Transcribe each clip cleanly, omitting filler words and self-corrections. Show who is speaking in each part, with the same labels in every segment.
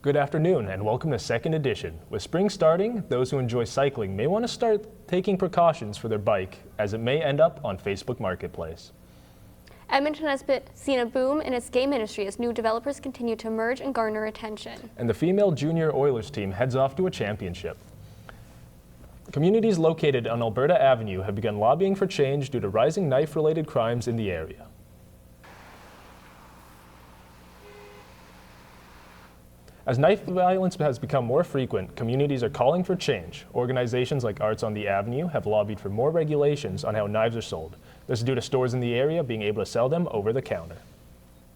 Speaker 1: Good afternoon and welcome to Second Edition. With spring starting, those who enjoy cycling may want to start taking precautions for their bike as it may end up on Facebook Marketplace.
Speaker 2: Edmonton has seen a boom in its game industry as new developers continue to emerge and garner attention.
Speaker 1: And the female junior Oilers team heads off to a championship. Communities located on Alberta Avenue have begun lobbying for change due to rising knife-related crimes in the area. As knife violence has become more frequent, communities are calling for change. Organizations like Arts on the Avenue have lobbied for more regulations on how knives are sold. This is due to stores in the area being able to sell them over the counter.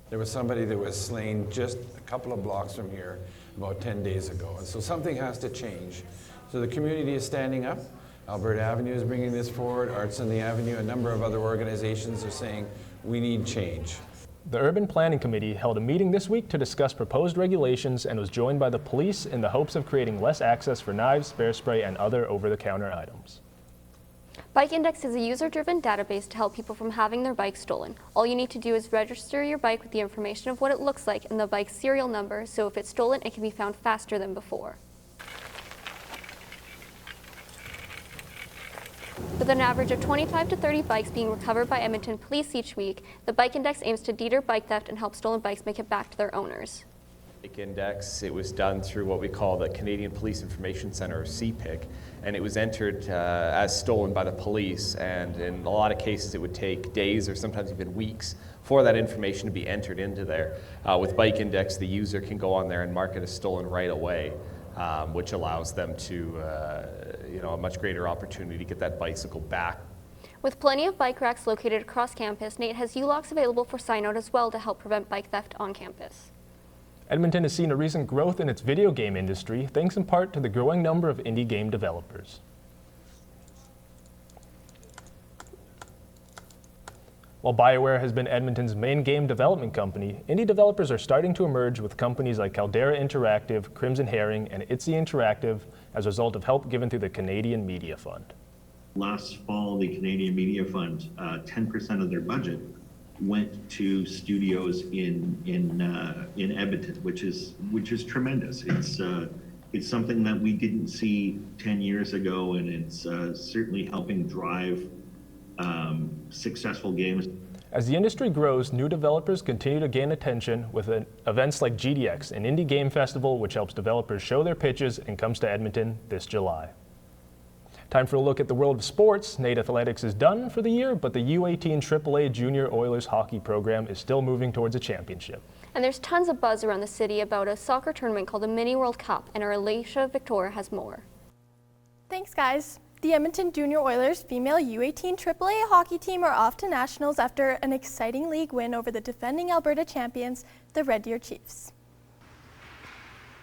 Speaker 3: There was somebody that was slain just a couple of blocks from here about 10 days ago. And so something has to change. So the community is standing up. Alberta Avenue is bringing this forward. Arts on the Avenue, a number of other organizations are saying we need change.
Speaker 1: The Urban Planning Committee held a meeting this week to discuss proposed regulations and was joined by the police in the hopes of creating less access for knives, bear spray, and other over-the-counter items.
Speaker 2: Bike Index is a user-driven database to help people from having their bike stolen. All you need to do is register your bike with the information of what it looks like and the bike's serial number, so if it's stolen, it can be found faster than before. With an average of 25 to 30 bikes being recovered by Edmonton Police each week, the Bike Index aims to deter bike theft and help stolen bikes make it back to their owners.
Speaker 4: Bike Index, it was done through what we call the Canadian Police Information Centre, or CPIC, and it was entered as stolen by the police, and in a lot of cases it would take days or sometimes even weeks for that information to be entered into there. With Bike Index, the user can go on there and mark it as stolen right away. Which allows them to, a much greater opportunity to get that bicycle back.
Speaker 2: With plenty of bike racks located across campus, Nate has U-locks available for sign-out as well to help prevent bike theft on campus.
Speaker 1: Edmonton has seen a recent growth in its video game industry, thanks in part to the growing number of indie game developers. While BioWare has been Edmonton's main game development company, indie developers are starting to emerge with companies like Caldera Interactive, Crimson Herring, and Itzy Interactive as a result of help given through the Canadian Media Fund.
Speaker 5: Last fall, the Canadian Media Fund, 10% of their budget went to studios in Edmonton, which is tremendous. It's something that we didn't see 10 years ago, and it's certainly helping drive successful games.
Speaker 1: As the industry grows, new developers continue to gain attention with events like GDX, an indie game festival which helps developers show their pitches and comes to Edmonton this July. Time for a look at the world of sports. Nate Athletics is done for the year, but the U18 AAA Junior Oilers hockey program is still moving towards a championship.
Speaker 2: And there's tons of buzz around the city about a soccer tournament called the Mini World Cup, and our Alicia Victor has more.
Speaker 6: Thanks, guys. The Edmonton Junior Oilers female U18 AAA hockey team are off to nationals after an exciting league win over the defending Alberta champions, the Red Deer Chiefs.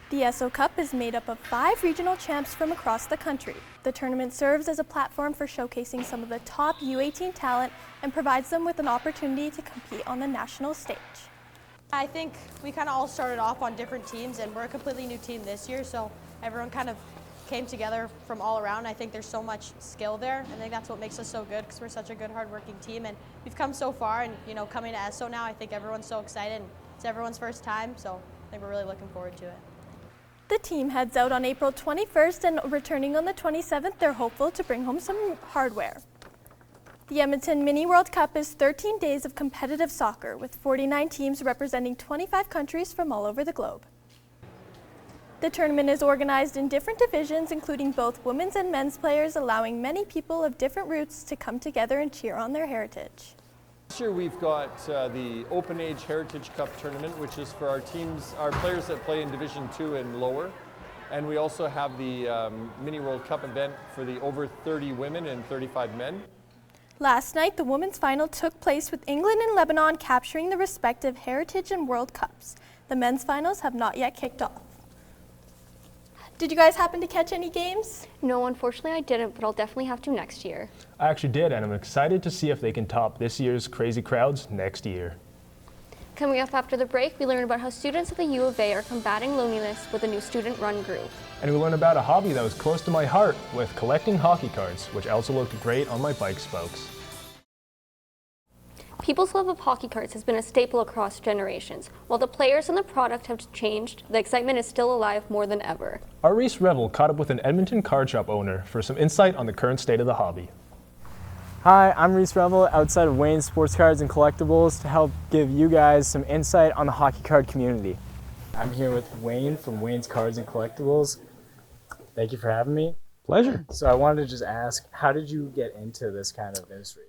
Speaker 6: The Esso Cup is made up of 5 regional champs from across the country. The tournament serves as a platform for showcasing some of the top U18 talent and provides them with an opportunity to compete on the national stage.
Speaker 7: I think we kind of all started off on different teams, and we're a completely new team this year, so everyone kind of came together from all around. I think there's so much skill there. I think that's what makes us so good, because we're such a good, hardworking team, and we've come so far. And coming to Esso now, I think everyone's so excited. It's everyone's first time, so I think we're really looking forward to it.
Speaker 6: The team heads out on April 21st, and returning on the 27th, they're hopeful to bring home some hardware. The Edmonton Mini World Cup is 13 days of competitive soccer, with 49 teams representing 25 countries from all over the globe. The tournament is organized in different divisions, including both women's and men's players, allowing many people of different roots to come together and cheer on their heritage.
Speaker 8: This year we've got the Open Age Heritage Cup tournament, which is for our players that play in Division 2 and lower. And we also have the Mini World Cup event for the over 30 women and 35 men.
Speaker 6: Last night, the women's final took place with England and Lebanon capturing the respective Heritage and World Cups. The men's finals have not yet kicked off. Did you guys happen to catch any games?
Speaker 2: No, unfortunately I didn't, but I'll definitely have to next year.
Speaker 1: I actually did, and I'm excited to see if they can top this year's crazy crowds next year.
Speaker 2: Coming up after the break, we learn about how students at the U of A are combating loneliness with a new student-run group.
Speaker 1: And we learn about a hobby that was close to my heart with collecting hockey cards, which also looked great on my bike spokes.
Speaker 2: People's love of hockey cards has been a staple across generations. While the players and the product have changed, the excitement is still alive more than ever.
Speaker 1: Our Reese Revel caught up with an Edmonton card shop owner for some insight on the current state of the hobby.
Speaker 9: Hi, I'm Reese Revel outside of Wayne's Sports Cards and Collectibles to help give you guys some insight on the hockey card community. I'm here with Wayne from Wayne's Cards and Collectibles. Thank you for having me.
Speaker 10: Pleasure.
Speaker 9: So I wanted to just ask, how did you get into this kind of industry?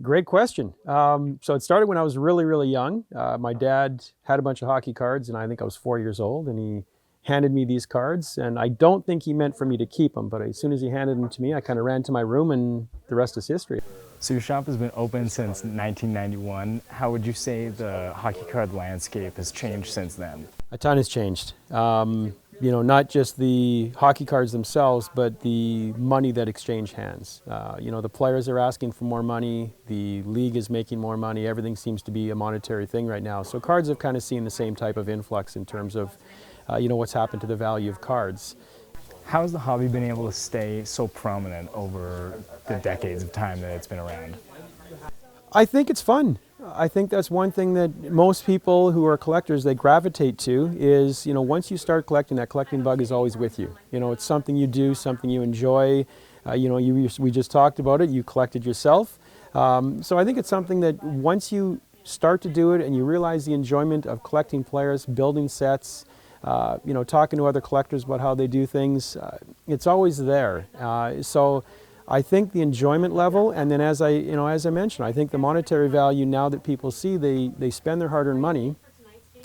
Speaker 10: Great question. So it started when I was really, really young. My dad had a bunch of hockey cards, and I think I was 4 years old, and he handed me these cards. And I don't think he meant for me to keep them, but as soon as he handed them to me, I kind of ran to my room, and the rest is history.
Speaker 9: So your shop has been open since 1991. How would you say the hockey card landscape has changed since then?
Speaker 10: A ton has changed. You know, not just the hockey cards themselves, but the money that exchange hands. You know, the players are asking for more money, the league is making more money, everything seems to be a monetary thing right now. So cards have kind of seen the same type of influx in terms of, you know, what's happened to the value of cards.
Speaker 9: How has the hobby been able to stay so prominent over the decades of time that it's been around?
Speaker 10: I think it's fun. I think that's one thing that most people who are collectors, they gravitate to is, you know, once you start collecting, that collecting bug is always with you. You know, it's something you do, something you enjoy. You know, we just talked about it, you collected yourself. So I think it's something that once you start to do it and you realize the enjoyment of collecting players, building sets, you know, talking to other collectors about how they do things, it's always there. So I think the enjoyment level, and then as I mentioned, I think the monetary value, now that people see they spend their hard-earned money,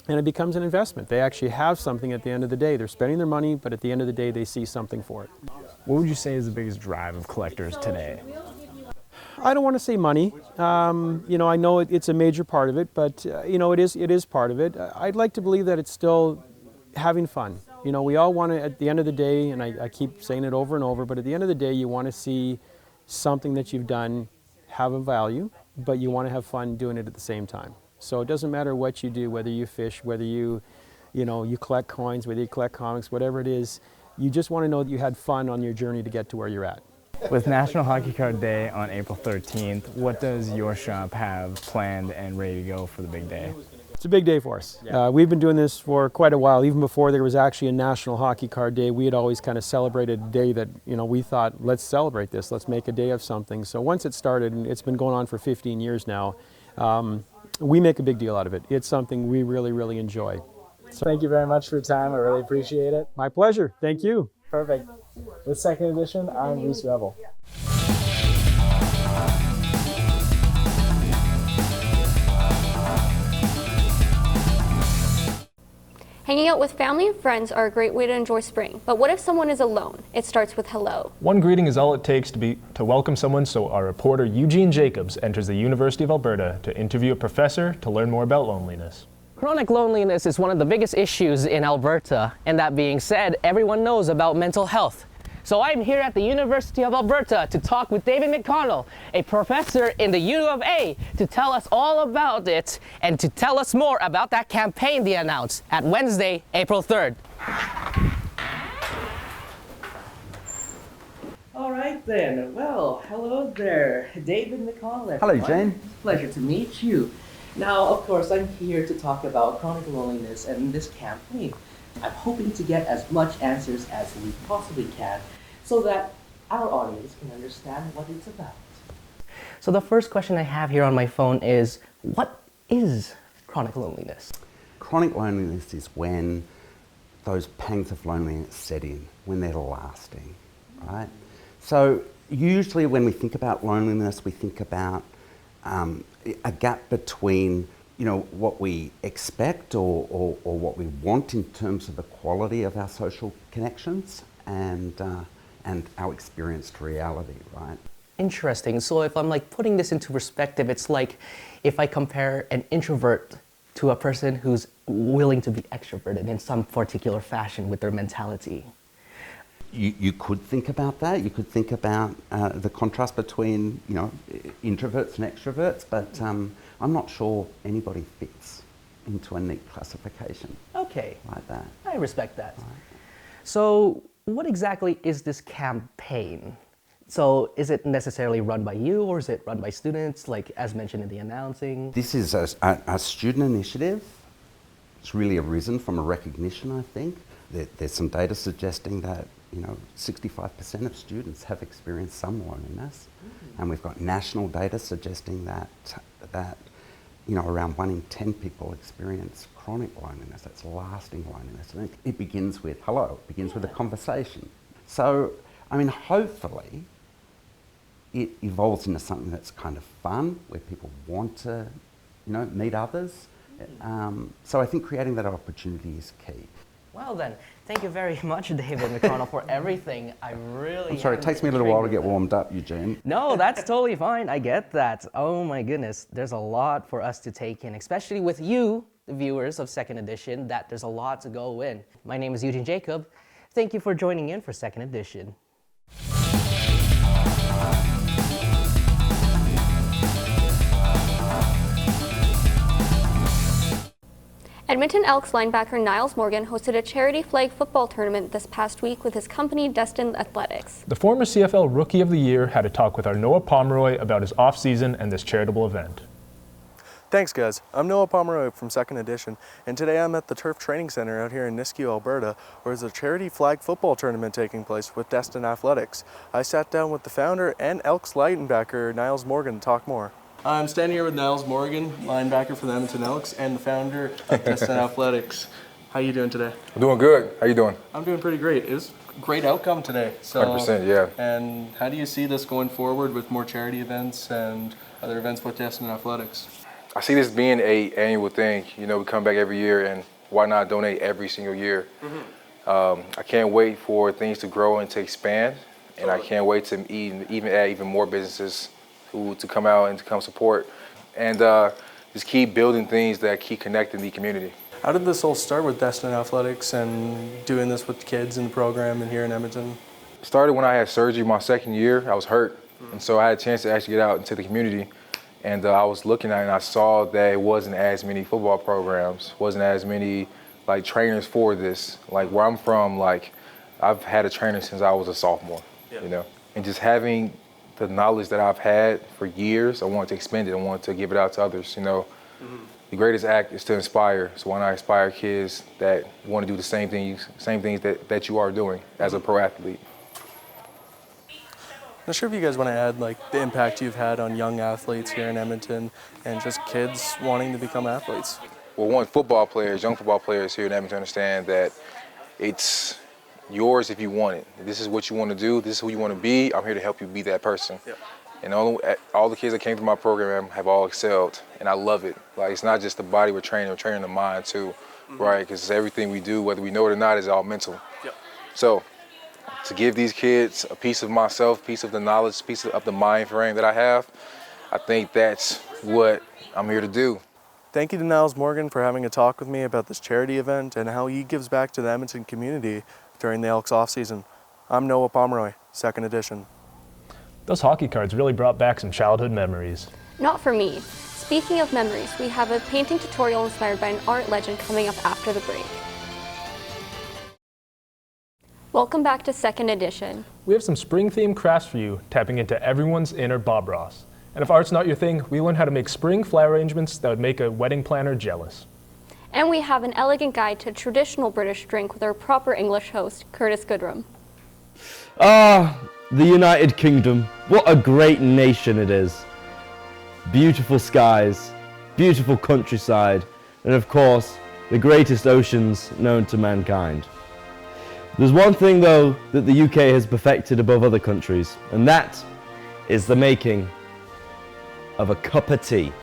Speaker 10: and it becomes an investment. They actually have something at the end of the day. They're spending their money, but at the end of the day, they see something for it.
Speaker 9: What would you say is the biggest drive of collectors today?
Speaker 10: I don't want to say money. You know, I know it's a major part of it, but you know, it is part of it. I'd like to believe that it's still having fun. You know, we all want to, at the end of the day, and I keep saying it over and over, but at the end of the day, you want to see something that you've done have a value, but you want to have fun doing it at the same time. So it doesn't matter what you do, whether you fish, whether you collect coins, whether you collect comics, whatever it is, you just want to know that you had fun on your journey to get to where you're at.
Speaker 9: With National Hockey Card Day on April 13th, what does your shop have planned and ready to go for the big day?
Speaker 10: It's a big day for us. We've been doing this for quite a while. Even before there was actually a National Hockey Card Day, we had always kind of celebrated a day that, you know, we thought, let's celebrate this, let's make a day of something. So once it started, and it's been going on for 15 years now, we make a big deal out of it. It's something we really, really enjoy.
Speaker 9: So thank you very much for your time. I really appreciate it.
Speaker 10: My pleasure. Thank you.
Speaker 9: Perfect. With second edition, I'm Reese Revel.
Speaker 2: Hanging out with family and friends are a great way to enjoy spring. But what if someone is alone? It starts with hello.
Speaker 1: One greeting is all it takes to welcome someone, so our reporter Eugene Jacobs enters the University of Alberta to interview a professor to learn more about loneliness.
Speaker 11: Chronic loneliness is one of the biggest issues in Alberta, and that being said, everyone knows about mental health. So I'm here at the University of Alberta to talk with David McConnell, a professor in the U of A, to tell us all about it and to tell us more about that campaign they announced at Wednesday, April 3rd. All right then, well, hello there, David McConnell.
Speaker 12: Hello, Jane.
Speaker 11: Pleasure to meet you. Now, of course, I'm here to talk about chronic loneliness and this campaign. I'm hoping to get as much answers as we possibly can so that our audience can understand what it's about. So the first question I have here on my phone is, what is chronic loneliness?
Speaker 12: Chronic loneliness is when those pangs of loneliness set in, when they're lasting, right? So usually when we think about loneliness, we think about a gap between, you know, what we expect or what we want in terms of the quality of our social connections and our experienced reality, right?
Speaker 11: Interesting. So if I'm like putting this into perspective, it's like if I compare an introvert to a person who's willing to be extroverted in some particular fashion with their mentality.
Speaker 12: You could think about that. You could think about the contrast between, you know, introverts and extroverts, but I'm not sure anybody fits into a neat classification.
Speaker 11: Okay.
Speaker 12: Like that.
Speaker 11: I respect that.
Speaker 12: Right.
Speaker 11: So what exactly is this campaign? So is it necessarily run by you, or is it run by students, like as mentioned in the announcing?
Speaker 12: This is a student initiative. It's really arisen from a recognition, I think. There's some data suggesting that 65% of students have experienced some loneliness, and we've got national data suggesting that around 1 in 10 people experience chronic loneliness. That's lasting loneliness. And it begins with hello. It begins with a conversation. So, hopefully, it evolves into something that's kind of fun, where people want to, meet others. So I think creating that opportunity is key.
Speaker 11: Well then, thank you very much, David McConnell, for everything. I'm
Speaker 12: sorry, it takes me a little while to get warmed up, Eugene.
Speaker 11: No, that's totally fine. I get that. Oh my goodness, there's a lot for us to take in, especially with you, the viewers of Second Edition, that there's a lot to go in. My name is Eugene Jacob. Thank you for joining in for Second Edition.
Speaker 2: Edmonton Elks linebacker Niles Morgan hosted a charity flag football tournament this past week with his company Destin Athletics.
Speaker 1: The former CFL Rookie of the Year had a talk with our Noah Pomeroy about his off-season and this charitable event.
Speaker 13: Thanks guys, I'm Noah Pomeroy from Second Edition, and today I'm at the Turf Training Center out here in Nisku, Alberta, where there's a charity flag football tournament taking place with Destin Athletics. I sat down with the founder and Elks linebacker Niles Morgan to talk more. I'm standing here with Niles Morgan, linebacker for the Edmonton Elks, and the founder of Destin Athletics. How you doing today?
Speaker 14: I'm doing good. How you doing?
Speaker 13: I'm doing pretty great. It was a great outcome today.
Speaker 14: 100%, yeah.
Speaker 13: And how do you see this going forward with more charity events and other events with Destin Athletics?
Speaker 14: I see this being an annual thing. We come back every year, and why not donate every single year? Mm-hmm. I can't wait for things to grow and to expand, and I can't wait to even add even more businesses to come out and to come support, and just keep building things that keep connecting the community.
Speaker 13: How did this all start with Destin Athletics and doing this with kids in the program and here in Edmonton?
Speaker 14: It started when I had surgery my second year. I was hurt, and so I had a chance to actually get out into the community, and I was looking at it and I saw that it wasn't as many football programs, wasn't as many trainers for this. Where I'm from, I've had a trainer since I was a sophomore, and just having the knowledge that I've had for years, I want to expand it. I want to give it out to others. The greatest act is to inspire. So why not inspire kids that want to do the same things that you are doing as a pro athlete?
Speaker 13: Not sure if you guys want to add the impact you've had on young athletes here in Edmonton and just kids wanting to become athletes.
Speaker 14: Well, young football players here in Edmonton understand that it's yours if you want it. This is what you want to do. This is who you want to be. I'm here to help you be that person. Yep. And all the kids that came through my program have all excelled, and I love it. It's not just the body we're training the mind too, mm-hmm. right? Because everything we do, whether we know it or not, is all mental. Yep. So to give these kids a piece of myself, piece of the knowledge, piece of the mind frame that I have, I think that's what I'm here to do.
Speaker 13: Thank you to Niles Morgan for having a talk with me about this charity event and how he gives back to the Edmonton community during the Elks off-season. I'm Noah Pomeroy, Second Edition.
Speaker 1: Those hockey cards really brought back some childhood memories.
Speaker 2: Not for me. Speaking of memories, we have a painting tutorial inspired by an art legend coming up after the break. Welcome back to Second Edition.
Speaker 1: We have some spring-themed crafts for you, tapping into everyone's inner Bob Ross. And if art's not your thing, we learned how to make spring flower arrangements that would make a wedding planner jealous.
Speaker 2: And we have an elegant guide to a traditional British drink with our proper English host, Curtis Goodrum.
Speaker 15: Ah, the United Kingdom. What a great nation it is. Beautiful skies, beautiful countryside, and of course, the greatest oceans known to mankind. There's one thing though that the UK has perfected above other countries, and that is the making of a cup of tea.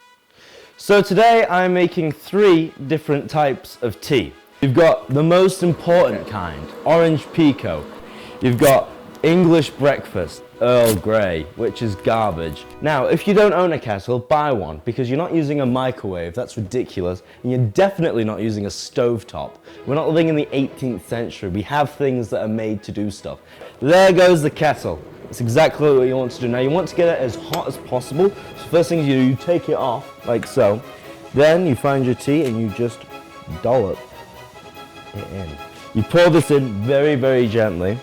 Speaker 15: So today I'm making 3 different types of tea. You've got the most important kind, orange pekoe. You've got English breakfast, Earl Grey, which is garbage. Now, if you don't own a kettle, buy one, because you're not using a microwave, that's ridiculous, and you're definitely not using a stovetop. We're not living in the 18th century, we have things that are made to do stuff. There goes the kettle. That's exactly what you want to do. Now you want to get it as hot as possible, so first thing you do, you take it off, like so. Then you find your tea and you just dollop it in. You pour this in very, very gently.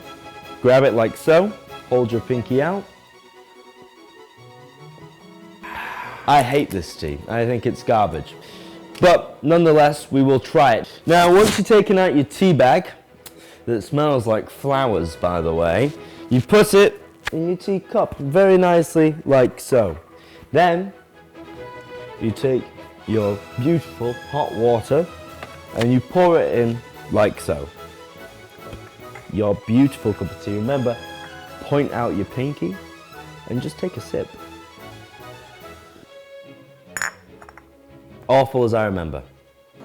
Speaker 15: Grab it like so, hold your pinky out, I hate this tea. I think it's garbage. But nonetheless, we will try it. Now, once you've taken out your tea bag, that smells like flowers, by the way, you put it in your teacup very nicely, like so. Then, you take your beautiful hot water and you pour it in like so. Your beautiful cup of tea. Remember, point out your pinky and just take a sip. Awful as I remember.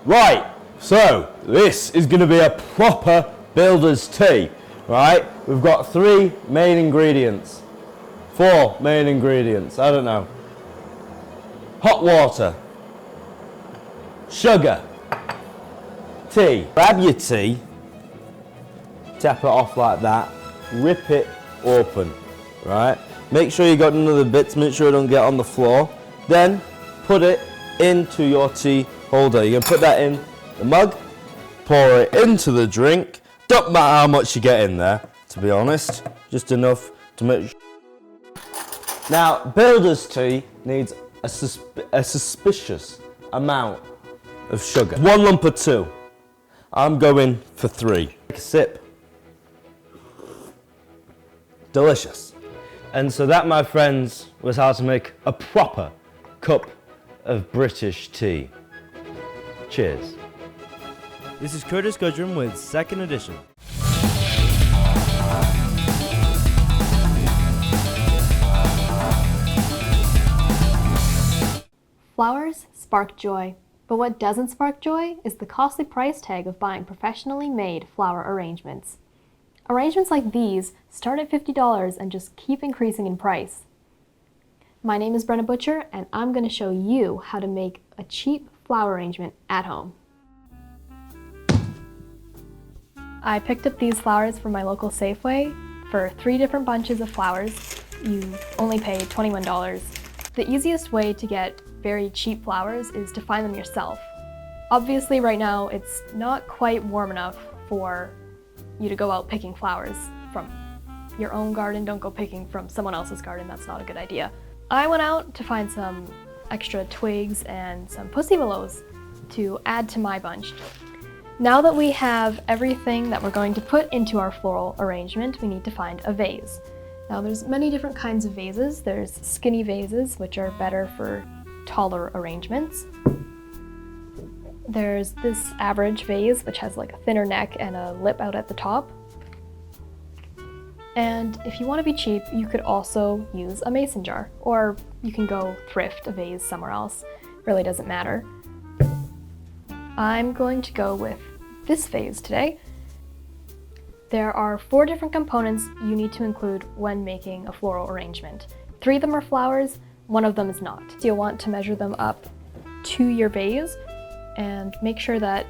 Speaker 15: Right, so this is going to be a proper builder's tea, right? We've got 3 main ingredients, 4 main ingredients, I don't know. Hot water, sugar, tea. Grab your tea, tap it off like that, rip it open, right? Make sure you got none of the bits, make sure it don't get on the floor. Then put it into your tea holder. You're gonna put that in the mug, pour it into the drink. Don't matter how much you get in there, to be honest, just enough to make sure. Now, builder's tea needs a suspicious amount of sugar. 1 lump or 2. I'm going for 3. Take a sip. Delicious. And so that, my friends, was how to make a proper cup of British tea. Cheers. This is Curtis Goodrum with 2nd Edition.
Speaker 16: Flowers spark joy, but what doesn't spark joy is the costly price tag of buying professionally made flower arrangements. Arrangements like these start at $50 and just keep increasing in price. My name is Brenna Butcher, and I'm going to show you how to make a cheap flower arrangement at home. I picked up these flowers from my local Safeway for 3 different bunches of flowers. You only pay $21. The easiest way to get very cheap flowers is to find them yourself. Obviously right now it's not quite warm enough for you to go out picking flowers from your own garden. Don't go picking from someone else's garden, that's not a good idea. I went out to find some extra twigs and some pussy willows to add to my bunch. Now that we have everything that we're going to put into our floral arrangement, we need to find a vase. Now there's many different kinds of vases. There's skinny vases, which are better for taller arrangements. There's this average vase, which has like a thinner neck and a lip out at the top. And if you want to be cheap, you could also use a mason jar, or you can go thrift a vase somewhere else. Really doesn't matter. I'm going to go with this vase today. There are 4 different components you need to include when making a floral arrangement. 3 of them are flowers, 1 of them is not. So you'll want to measure them up to your vase and make sure that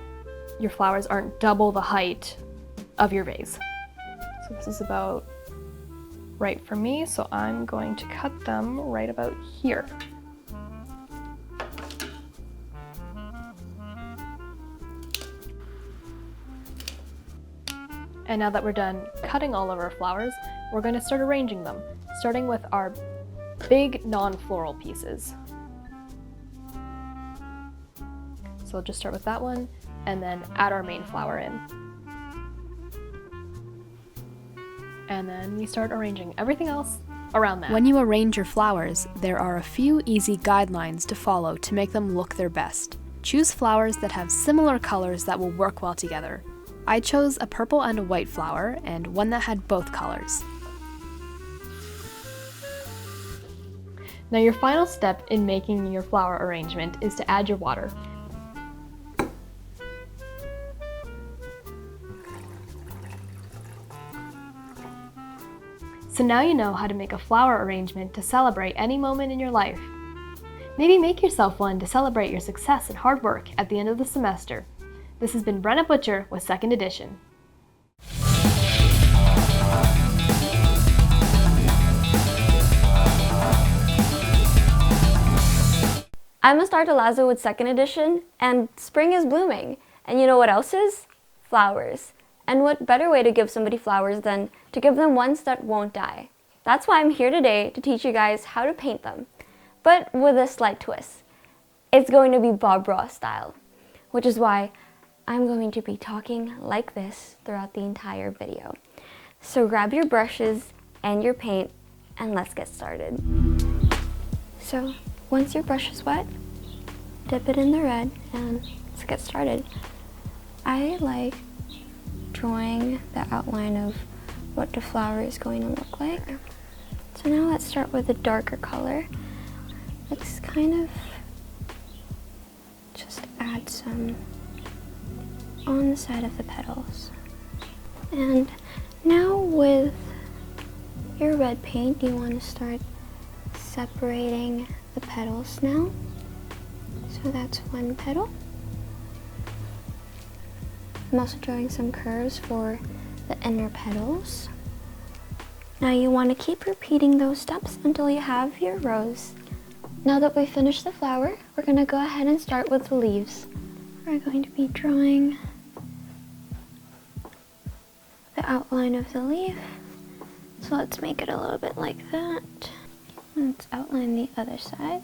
Speaker 16: your flowers aren't double the height of your vase. So this is about right for me, so I'm going to cut them right about here. And now that we're done cutting all of our flowers, we're going to start arranging them, starting with our big non-floral pieces. So we'll just start with that one and then add our main flower in. And then we start arranging everything else around that.
Speaker 17: When you arrange your flowers, there are a few easy guidelines to follow to make them look their best. Choose flowers that have similar colors that will work well together. I chose a purple and a white flower, and one that had both colors.
Speaker 16: Now your final step in making your flower arrangement is to add your water. So now you know how to make a flower arrangement to celebrate any moment in your life. Maybe make yourself one to celebrate your success and hard work at the end of the semester. This has been Brenna Butcher with 2nd Edition.
Speaker 2: I'm Astarta Lazo with 2nd Edition, and spring is blooming. And you know what else is? Flowers. And what better way to give somebody flowers than to give them ones that won't die? That's why I'm here today to teach you guys how to paint them. but with a slight twist. It's going to be Bob Ross style, which is why I'm going to be talking like this throughout the entire video. So grab your brushes and your paint and let's get started. So once your brush is wet, dip it in the red and let's get started. I like drawing the outline of what the flower is going to look like. So now let's start with a darker color. Let's kind of just add some on the side of the petals. And now with your red paint, you want to start separating the petals now. So that's one petal. I'm also drawing some curves for the inner petals. Now you want to keep repeating those steps until you have your rose. Now that we've finished the flower, we're going to go ahead and start with the leaves. We're going to be drawing the outline of the leaf. So let's make it a little bit like that. Let's outline the other side.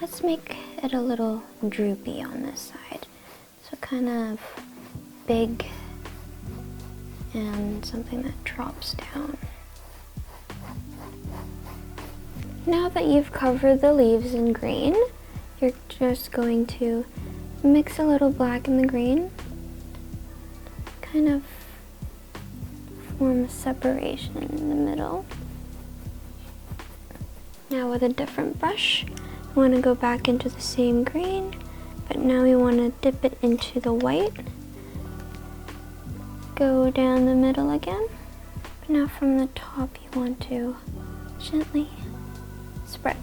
Speaker 2: Let's make it a little droopy on this side. So kind of big and something that drops down. Now that you've covered the leaves in green, you're just going to mix a little black in the green, kind of form a separation in the middle. Now with a different brush, you want to go back into the same green, but now we want to dip it into the white. Go down the middle again, but now from the top you want to gently spread.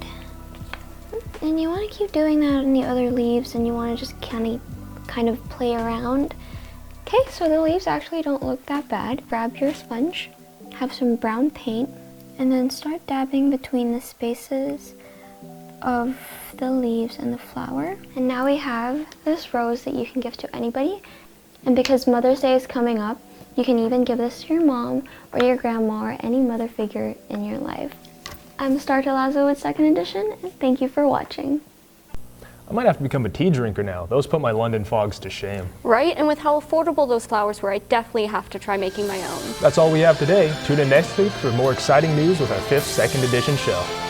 Speaker 2: And you want to keep doing that in the other leaves, and you want to just kind of play around. Okay, so the leaves actually don't look that bad. Grab your sponge, have some brown paint, and then start dabbing between the spaces of the leaves and the flower. And now we have this rose that you can give to anybody. And because Mother's Day is coming up, you can even give this to your mom or your grandma or any mother figure in your life. I'm Star Lazo with 2nd Edition, and thank you for watching.
Speaker 1: I might have to become a tea drinker now. Those put my London fogs to shame.
Speaker 2: Right? And with how affordable those flowers were, I definitely have to try making my own.
Speaker 1: That's all we have today. Tune in next week for more exciting news with our 5th 2nd Edition show.